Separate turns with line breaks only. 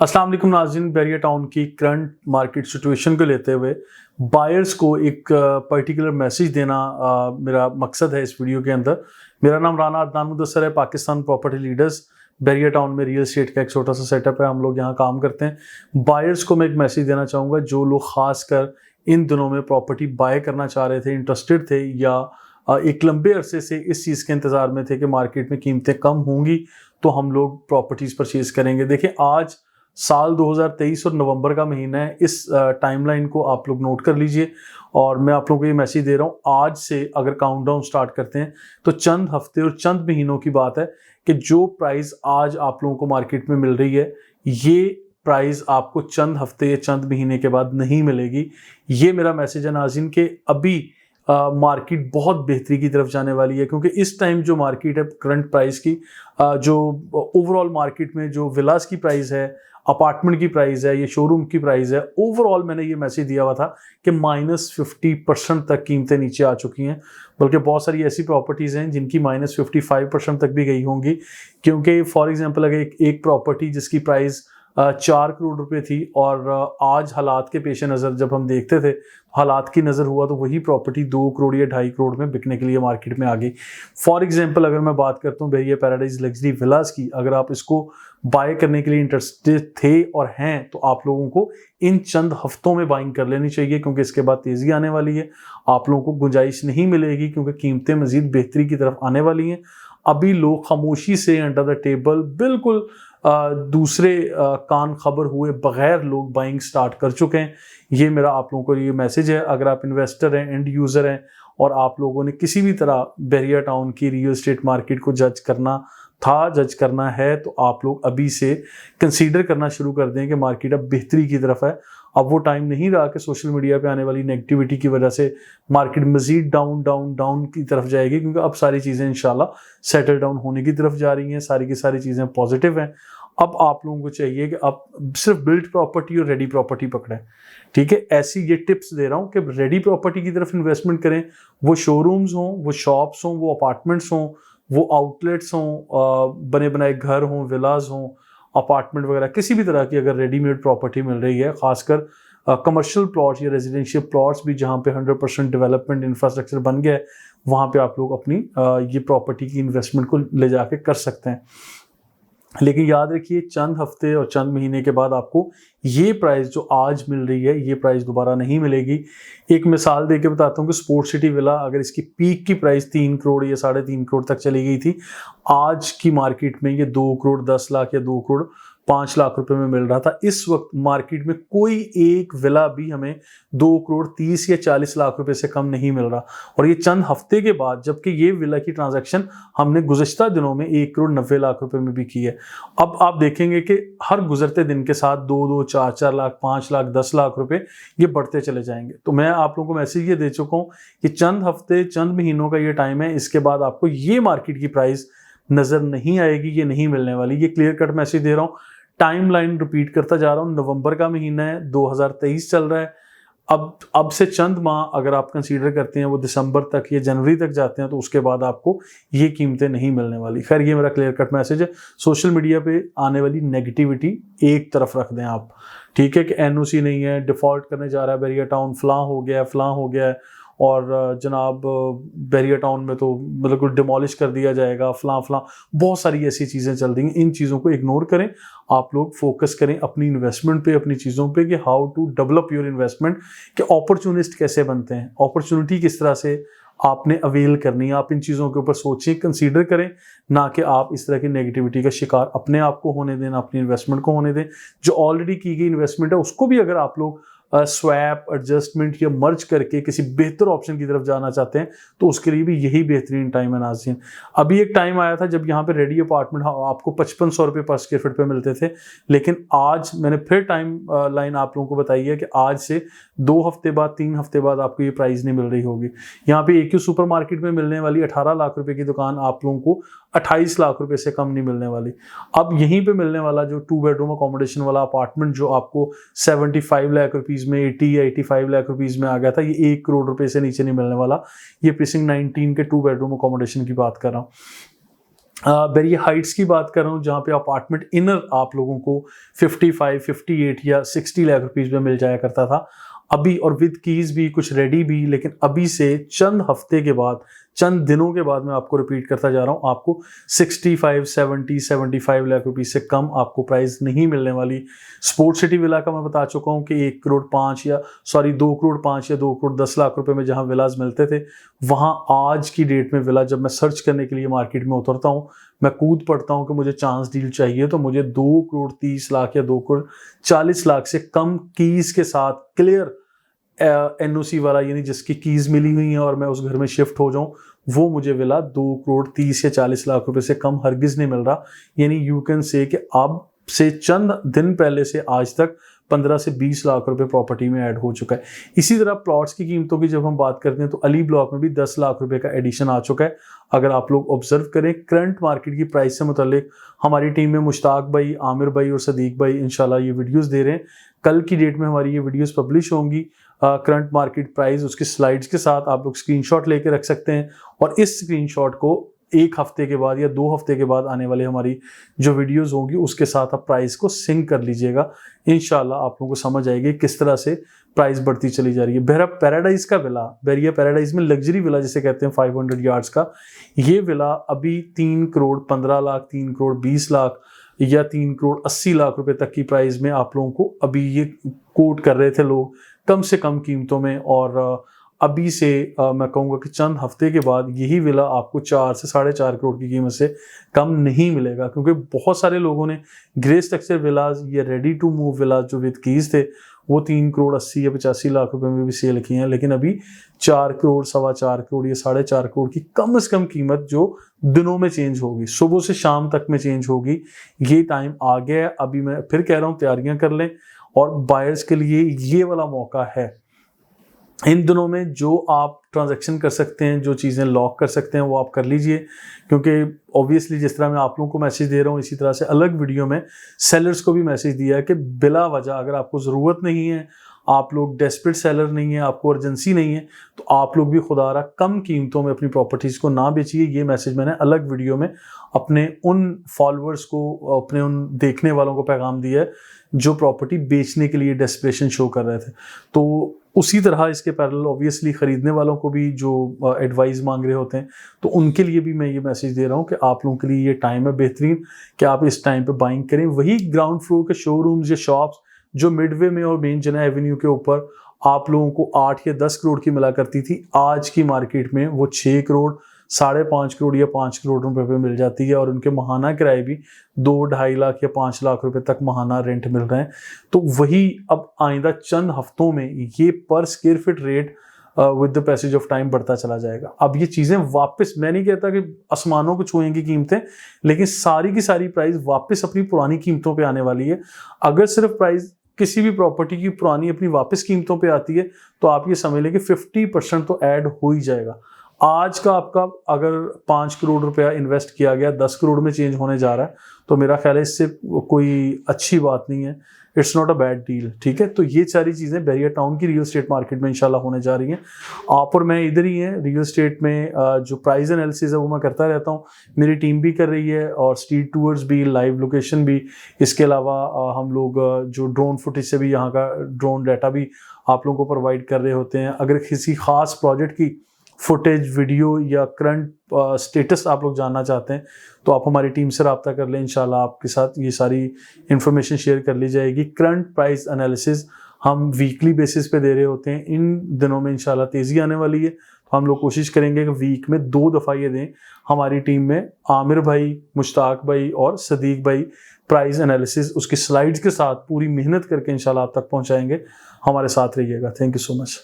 अस्सलाम वालेकुम नाज़रीन, बैरिया टाउन की करंट मार्केट सिचुएशन को लेते हुए बायर्स को एक पर्टिकुलर मैसेज देना मेरा मकसद है इस वीडियो के अंदर। मेरा नाम राना अदनान मुदस्सर है। Pakistan property leaders Bahria town में रियल एस्टेट का एक छोटा सा सेटअप है, हम लोग यहाँ काम करते हैं। बायर्स को मैं एक मैसेज देना चाहूँगा, जो लोग खासकर इन दिनों में प्रॉपर्टी बाय करना चाह रहे थे, इंटरेस्टेड थे या एक लंबे अरसे से इस चीज़ के इंतज़ार में थे कि मार्केट में कीमतें कम होंगी तो हम लोग प्रॉपर्टीज़ परचेज करेंगे। देखिए, आज साल 2023 और नवंबर का महीना है। इस टाइमलाइन को आप लोग नोट कर लीजिए और मैं आप लोगों को ये मैसेज दे रहा हूँ, आज से अगर काउंटडाउन स्टार्ट करते हैं तो चंद हफ्ते और चंद महीनों की बात है कि जो प्राइस आज आप लोगों को मार्केट में मिल रही है, ये प्राइस आपको चंद हफ्ते या चंद महीने के बाद नहीं मिलेगी। ये मेरा मैसेज है नाज़रीन कि अभी मार्केट बहुत बेहतरी की तरफ जाने वाली है, क्योंकि इस टाइम जो मार्केट है करंट प्राइस की, जो ओवरऑल मार्केट में जो विलास की प्राइस है, अपार्टमेंट की प्राइस है, ये शोरूम की प्राइस है, ओवरऑल मैंने ये मैसेज दिया हुआ था कि -50% तक कीमतें नीचे आ चुकी हैं। बल्कि बहुत सारी ऐसी प्रॉपर्टीज़ हैं जिनकी -55% तक भी गई होंगी, क्योंकि फॉर एग्जांपल अगर एक प्रॉपर्टी जिसकी प्राइस 4 करोड़ रुपए थी और आज हालात के पेश नज़र जब हम देखते थे, हालात की नज़र हुआ तो वही प्रॉपर्टी 2 करोड़ या 2.5 करोड़ में बिकने के लिए मार्केट में आ गई। फॉर एग्जांपल अगर मैं बात करता हूँ बैरिया पैराडाइज लग्जरी विलास की, अगर आप इसको बाय करने के लिए इंटरेस्टेड थे और हैं तो आप लोगों को इन चंद हफ्तों में बाइंग कर लेनी चाहिए, क्योंकि इसके बाद तेज़ी आने वाली है। आप लोगों को गुंजाइश नहीं मिलेगी क्योंकि कीमतें मज़ीद बेहतरी की तरफ आने वाली हैं। अभी लोग खामोशी से अंडर द टेबल बिल्कुल दूसरे कान खबर हुए बगैर लोग बाइंग स्टार्ट कर चुके हैं। ये मेरा आप लोगों को ये मैसेज है। अगर आप इन्वेस्टर हैं, एंड यूज़र हैं और आप लोगों ने किसी भी तरह बैरिया टाउन की रियल एस्टेट मार्केट को जज करना है तो आप लोग अभी से कंसीडर करना शुरू कर दें कि मार्केट अब बेहतरी की तरफ है। अब वो टाइम नहीं रहा कि सोशल मीडिया पे आने वाली नेगेटिविटी की वजह से मार्केट मजीद डाउन की तरफ जाएगी, क्योंकि अब सारी चीज़ें इंशाल्लाह सेटल डाउन होने की तरफ जा रही हैं। सारी की सारी चीज़ें पॉजिटिव हैं। अब आप लोगों को चाहिए कि आप सिर्फ बिल्ड प्रॉपर्टी और रेडी प्रॉपर्टी पकड़ें। ठीक है, ऐसी ये टिप्स दे रहा हूँ कि रेडी प्रॉपर्टी की तरफ इन्वेस्टमेंट करें। वो शोरूम्स हों, वो शॉप्स हों, वो अपार्टमेंट्स हों, वो आउटलेट्स हों, बने बनाए घर हों, विलाज हों, अपार्टमेंट वगैरह, किसी भी तरह की अगर रेडीमेड प्रॉपर्टी मिल रही है, खासकर कमर्शियल प्लॉट्स या रेजिडेंशियल प्लॉट्स भी जहाँ पे 100% डेवलपमेंट इंफ्रास्ट्रक्चर बन गया है, वहाँ पे आप लोग अपनी ये प्रॉपर्टी की इन्वेस्टमेंट को ले जाके कर सकते हैं। लेकिन याद रखिए, चंद हफ्ते और चंद महीने के बाद आपको ये प्राइस जो आज मिल रही है, ये प्राइस दोबारा नहीं मिलेगी। एक मिसाल देके बताता हूँ कि स्पोर्ट सिटी विला, अगर इसकी पीक की प्राइस 3 करोड़ या 3.5 करोड़ तक चली गई थी, आज की मार्केट में ये 2 करोड़ 10 लाख या 2 करोड़ 5 लाख रुपए में मिल रहा था। इस वक्त मार्केट में कोई एक विला भी हमें 2 करोड़ 30 या 40 लाख रुपए से कम नहीं मिल रहा, और ये चंद हफ्ते के बाद, जबकि ये विला की ट्रांजैक्शन हमने गुज़श्ता दिनों में 1 करोड़ 90 लाख रुपए में भी की है। अब आप देखेंगे कि हर गुजरते दिन के साथ 2-2, 4-4 लाख, 5 लाख, 10 लाख रुपए ये बढ़ते चले जाएंगे। तो मैं आप लोगों को मैसेज ये दे चुका हूँ कि चंद हफ्ते चंद महीनों का ये टाइम है, इसके बाद आपको ये मार्केट की प्राइस नजर नहीं आएगी, ये नहीं मिलने वाली। ये क्लियर कट मैसेज दे रहा हूँ। टाइमलाइन रिपीट करता जा रहा हूँ। नवंबर का महीना है, 2023 चल रहा है। अब से चंद माह अगर आप कंसीडर करते हैं, वो दिसंबर तक या जनवरी तक जाते हैं, तो उसके बाद आपको ये कीमतें नहीं मिलने वाली। खैर, ये मेरा क्लियर कट मैसेज है। सोशल मीडिया पे आने वाली नेगेटिविटी एक तरफ रख दें आप। ठीक है कि एनओसी नहीं है, डिफॉल्ट करने जा रहा है बैरिया टाउन, फलां हो गया है और जनाब बैरिया टाउन में तो बिल्कुल डिमोलिश कर दिया जाएगा, फलां बहुत सारी ऐसी चीज़ें चल रही हैं। इन चीज़ों को इग्नोर करें। आप लोग फोकस करें अपनी इन्वेस्टमेंट पे, अपनी चीज़ों पे कि how to develop your investment, कि अपॉर्चुनिस्ट कैसे बनते हैं, अपॉर्चुनिटी किस तरह से आपने अवेल करनी है। आप इन चीज़ों के ऊपर सोचें, कंसीडर करें, ना कि आप इस तरह की नेगेटिविटी का शिकार अपने आप को होने दें, अपनी इन्वेस्टमेंट को होने दें। जो ऑलरेडी की गई इन्वेस्टमेंट है उसको भी अगर आप लोग स्वैप, एडजस्टमेंट या मर्ज करके किसी बेहतर ऑप्शन की तरफ जाना चाहते हैं तो उसके लिए भी यही बेहतरीन टाइम है नाज़रीन। अभी एक टाइम आया था जब यहाँ पे रेडी अपार्टमेंट आपको 5500 रुपये पर स्क्वायर फीट पे मिलते थे, लेकिन आज मैंने फिर टाइम लाइन आप लोगों को बताई है कि आज से 2 हफ्ते बाद, 3 हफ्ते बाद आपको ये प्राइस नहीं मिल रही होगी। यहाँ पे AQ सुपर मार्केट में मिलने वाली 18 लाख रुपए की दुकान आप लोगों को 28 लाख रुपए से कम नहीं मिलने वाली। अब यहीं पे मिलने वाला जो 2 बेडरूम अकोमोडेशन वाला अपार्टमेंट जो आपको 75 लाख रुपीस में, 80 या 85 लाख रुपीस में आ गया था, ये 1 करोड़ रुपए से नीचे नहीं मिलने वाला। ये प्रीसिंक्ट 19 के 2 बेडरूम अकोमोडेशन की बात कर रहा हूँ। बेरिया हाइट्स की बात कर रहा हूँ, जहाँ पे अपार्टमेंट इनर आप लोगों को 55, 58 या 60 लाख रुपीस में मिल जाया करता था अभी, और विद कीज भी, कुछ रेडी भी। लेकिन अभी से चंद हफ्ते के बाद, चंद दिनों के बाद, मैं आपको रिपीट करता जा रहा हूँ, आपको 65, 70, 75 लाख रुपीस से कम आपको प्राइस नहीं मिलने वाली। स्पोर्ट सिटी विला का मैं बता चुका हूँ कि 2 करोड़ 5 या 2 करोड़ 10 लाख रुपए में जहाँ विलाज मिलते थे, वहाँ आज की डेट में विला, जब मैं सर्च करने के लिए मार्केट में उतरता हूँ, मैं कूद पड़ता हूँ कि मुझे चांस डील चाहिए, तो मुझे 2 करोड़ 30 लाख या 2 करोड़ 40 लाख से कम कीज के साथ क्लियर एनओसी वाला, यानी जिसकी कीज मिली हुई है और मैं उस घर में शिफ्ट हो जाऊं, वो मुझे विला 2 करोड़ 30 या 40 लाख रुपए से कम हरगिज नहीं मिल रहा। यानी यू कैन से कि अब से चंद दिन पहले से आज तक 15 से 20 लाख रुपए प्रॉपर्टी में ऐड हो चुका है। इसी तरह प्लॉट्स की कीमतों की जब हम बात करते हैं तो अली ब्लॉक में भी 10 लाख रुपए का एडिशन आ चुका है। अगर आप लोग ऑब्जर्व करें करंट मार्केट की प्राइस से मुतालिक, हमारी टीम में मुश्ताक भाई, आमिर भाई और सदीक भाई इंशाल्लाह ये वीडियोस दे रहे हैं। कल की डेट में हमारी ये वीडियोस पब्लिश होंगी करंट मार्केट प्राइस, उसकी स्लाइड्स के साथ आप लोग स्क्रीनशॉट लेके रख सकते हैं, और इस स्क्रीनशॉट को 1 हफ्ते के बाद या 2 हफ्ते के बाद आने वाली हमारी जो वीडियोस होंगी उसके साथ आप प्राइस को सिंक कर लीजिएगा। इंशाल्लाह आप लोगों को समझ आएगी किस तरह से प्राइस बढ़ती चली जा रही है। बेरिया पैराडाइज का विला, बेरिया पैराडाइज में लग्जरी विला जिसे कहते हैं 500 यार्ड्स का, ये विला अभी 3 करोड़ 15 लाख, 3 करोड़ 20 लाख या 3 करोड़ 80 लाख रुपए तक की प्राइस में आप लोगों को अभी ये कोट कर रहे थे लोग, कम से कम कीमतों में। और अभी से मैं कहूँगा कि चंद हफ्ते के बाद यही विला आपको 4 से 4.5 करोड़ की कीमत से कम नहीं मिलेगा, क्योंकि बहुत सारे लोगों ने ग्रे स्ट्रक्चर विलाज या रेडी टू मूव विलाज जो विद कीज थे वो 3 करोड़ 80 या 85 लाख रुपए में भी सेल किए हैं। लेकिन अभी 4 करोड़, 4.25 करोड़ या 4.5 करोड़ की कम से कम कीमत जो दिनों में चेंज होगी, सुबह से शाम तक में चेंज होगी, ये टाइम आ गया है। अभी मैं फिर कह रहा हूँ तैयारियां कर लें, और बायर्स के लिए ये वाला मौका है। इन दिनों में जो आप ट्रांजैक्शन कर सकते हैं, जो चीज़ें लॉक कर सकते हैं, वो आप कर लीजिए, क्योंकि ऑब्वियसली जिस तरह मैं आप लोगों को मैसेज दे रहा हूँ, इसी तरह से अलग वीडियो में सेलर्स को भी मैसेज दिया है कि बिला वजह अगर आपको ज़रूरत नहीं है, आप लोग डेस्परेट सेलर नहीं है, आपको अर्जेंसी नहीं है, तो आप लोग भी खुदारा कम कीमतों में अपनी प्रॉपर्टीज़ को ना बेचिए। ये मैसेज मैंने अलग वीडियो में अपने उन फॉलोअर्स को, अपने उन देखने वालों को पैगाम दिया है जो प्रॉपर्टी बेचने के लिए डेस्परेशन शो कर रहे थे। तो उसी तरह इसके पैरेलल ऑब्वियसली ख़रीदने वालों को भी जो एडवाइस मांग रहे होते हैं, तो उनके लिए भी मैं ये मैसेज दे रहा हूँ कि आप लोगों के लिए ये टाइम है बेहतरीन कि आप इस टाइम पे बाइंग करें। वही ग्राउंड फ्लोर के शोरूम्स या शॉप्स जो मिडवे में और मेन जना एवेन्यू के ऊपर आप लोगों को 8 या 10 करोड़ की मिला करती थी, आज की मार्केट में वो 6 करोड़, 5.5 करोड़ या 5 करोड़ रुपए पे मिल जाती है, और उनके माहाना किराए भी 2-2.5 लाख या 5 लाख रुपए तक माहाना रेंट मिल रहे हैं। तो वही अब आइंदा चंद हफ्तों में ये पर square feet rate with the passage of time बढ़ता चला जाएगा। अब ये चीज़ें वापस, मैं नहीं कहता कि आसमानों को छुएंगी कीमतें, लेकिन सारी की सारी प्राइस वापस अपनी पुरानी कीमतों पे आने वाली है। अगर सिर्फ प्राइस किसी भी प्रॉपर्टी की पुरानी अपनी वापस कीमतों पे आती है, तो आप ये समझ लें कि 50% तो ऐड हो ही जाएगा। आज का आपका अगर 5 करोड़ रुपया इन्वेस्ट किया गया 10 करोड़ में चेंज होने जा रहा है, तो मेरा ख्याल है इससे कोई अच्छी बात नहीं है। It's not a bad deal, ठीक है। तो ये सारी चीज़ें बैरिया टाउन की रियल एस्टेट मार्केट में इंशाल्लाह होने जा रही हैं। आप और मैं इधर ही हैं रियल एस्टेट में, जो प्राइस एनालिसिस है वो मैं करता रहता हूँ, मेरी टीम भी कर रही है, और स्ट्रीट टूर्स भी, लाइव लोकेशन भी। इसके अलावा हम लोग जो ड्रोन फुटेज से भी, यहाँ का ड्रोन डाटा भी आप लोगों को प्रोवाइड कर रहे होते हैं। अगर किसी खास प्रोजेक्ट की फुटेज, वीडियो या करंट स्टेटस आप लोग जानना चाहते हैं, तो आप हमारी टीम से रब्ता कर लें। इंशाल्लाह आपके साथ ये सारी इंफॉर्मेशन शेयर कर ली जाएगी। करंट प्राइस एनालिसिस हम वीकली बेसिस पे दे रहे होते हैं। इन दिनों में इंशाल्लाह तेज़ी आने वाली है, तो हम लोग कोशिश करेंगे कि वीक में 2 दफ़ा ये दें। हमारी टीम में आमिर भाई, मुश्ताक भाई और सदीक भाई प्राइस एनालिसिस उसकी स्लाइड्स के साथ पूरी मेहनत करके इंशाल्लाह आप तक पहुँचाएँगे। हमारे साथ रहिएगा। Thank you so much.